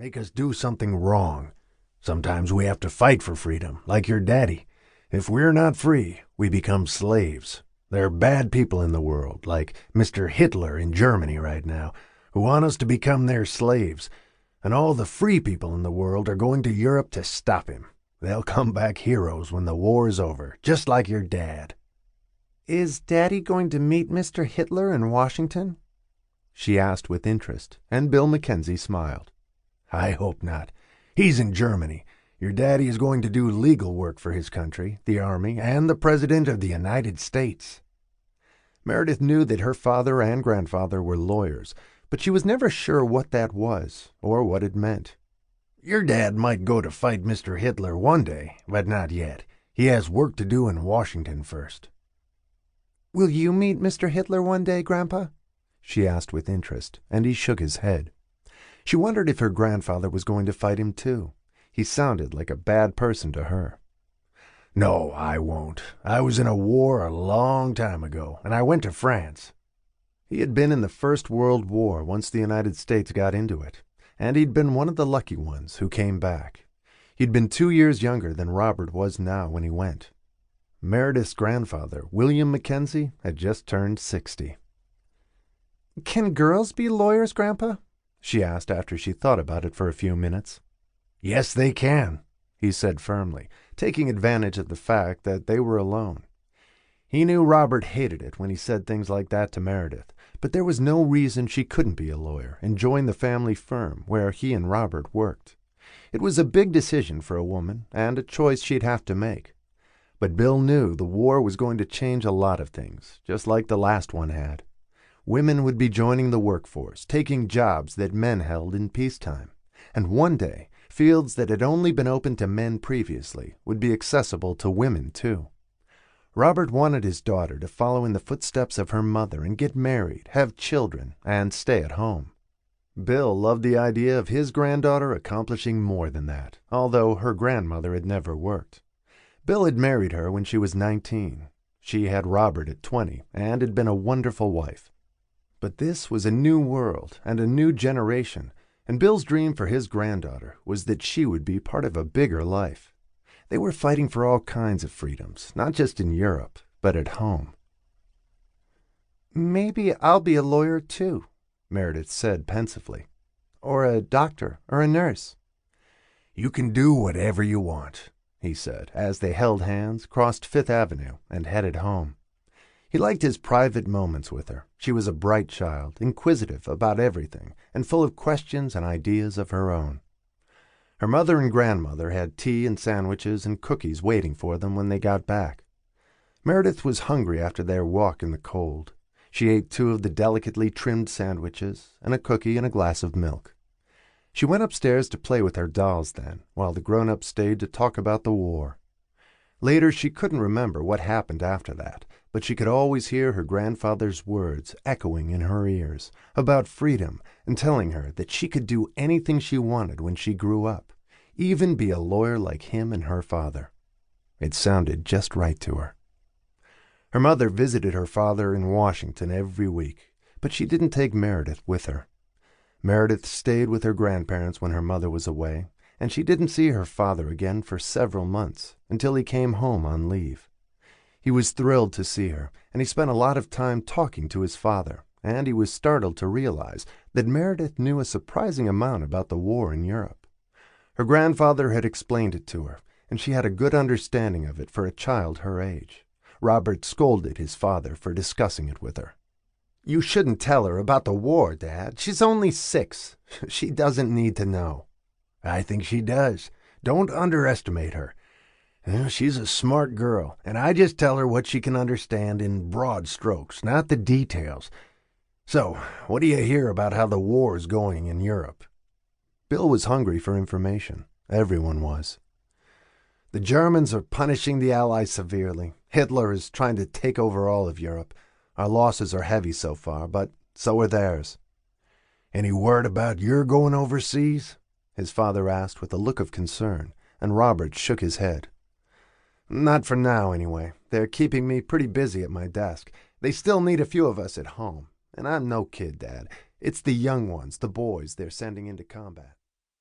make us do something wrong. Sometimes we have to fight for freedom, like your daddy. If we're not free, we become slaves. There are bad people in the world, like Mr. Hitler in Germany right now, who want us to become their slaves. And all the free people in the world are going to Europe to stop him. They'll come back heroes when the war is over, just like your dad." "Is Daddy going to meet Mr. Hitler in Washington?" she asked with interest, and Bill McKenzie smiled. "I hope not. He's in Germany. Your daddy is going to do legal work for his country, the Army, and the President of the United States." Meredith knew that her father and grandfather were lawyers, but she was never sure what that was or what it meant. "Your dad might go to fight Mr. Hitler one day, but not yet. He has work to do in Washington first." "Will you meet Mr. Hitler one day, Grandpa?" she asked with interest, and he shook his head. She wondered if her grandfather was going to fight him too. He sounded like a bad person to her. "No, I won't. I was in a war a long time ago, and I went to France." He had been in the First World War once the United States got into it, and he'd been one of the lucky ones who came back. He'd been 2 years younger than Robert was now when he went. Meredith's grandfather, William McKenzie, had just turned 60. "Can girls be lawyers, Grandpa?" she asked after she thought about it for a few minutes. "Yes, they can," he said firmly, taking advantage of the fact that they were alone. He knew Robert hated it when he said things like that to Meredith, but there was no reason she couldn't be a lawyer and join the family firm where he and Robert worked. It was a big decision for a woman, and a choice she'd have to make. But Bill knew the war was going to change a lot of things, just like the last one had. Women would be joining the workforce, taking jobs that men held in peacetime. And one day, fields that had only been open to men previously would be accessible to women too. Robert wanted his daughter to follow in the footsteps of her mother and get married, have children, and stay at home. Bill loved the idea of his granddaughter accomplishing more than that, although her grandmother had never worked. Bill had married her when she was 19. She had Robert at 20 and had been a wonderful wife. But this was a new world and a new generation, and Bill's dream for his granddaughter was that she would be part of a bigger life. They were fighting for all kinds of freedoms, not just in Europe, but at home. "Maybe I'll be a lawyer too," Meredith said pensively. "Or a doctor, or a nurse." "You can do whatever you want," he said, as they held hands, crossed Fifth Avenue, and headed home. He liked his private moments with her. She was a bright child, inquisitive about everything, and full of questions and ideas of her own. Her mother and grandmother had tea and sandwiches and cookies waiting for them when they got back. Meredith was hungry after their walk in the cold. She ate 2 of the delicately trimmed sandwiches and a cookie and a glass of milk. She went upstairs to play with her dolls then, while the grown-ups stayed to talk about the war. Later she couldn't remember what happened after that, but she could always hear her grandfather's words echoing in her ears about freedom and telling her that she could do anything she wanted when she grew up, even be a lawyer like him and her father. It sounded just right to her. Her mother visited her father in Washington every week, but she didn't take Meredith with her. Meredith stayed with her grandparents when her mother was away, and she didn't see her father again for several months until he came home on leave. He was thrilled to see her, and he spent a lot of time talking to his father, and he was startled to realize that Meredith knew a surprising amount about the war in Europe. Her grandfather had explained it to her, and she had a good understanding of it for a child her age. Robert scolded his father for discussing it with her. "You shouldn't tell her about the war, Dad. She's only 6. She doesn't need to know." "I think she does. Don't underestimate her. She's a smart girl, and I just tell her what she can understand in broad strokes, not the details. So, what do you hear about how the war's going in Europe?" Bill was hungry for information. Everyone was. "The Germans are punishing the Allies severely. Hitler is trying to take over all of Europe. Our losses are heavy so far, but so are theirs." "Any word about your going overseas?" his father asked with a look of concern, and Robert shook his head. "Not for now, anyway. They're keeping me pretty busy at my desk. They still need a few of us at home. And I'm no kid, Dad. It's the young ones, the boys, they're sending into combat."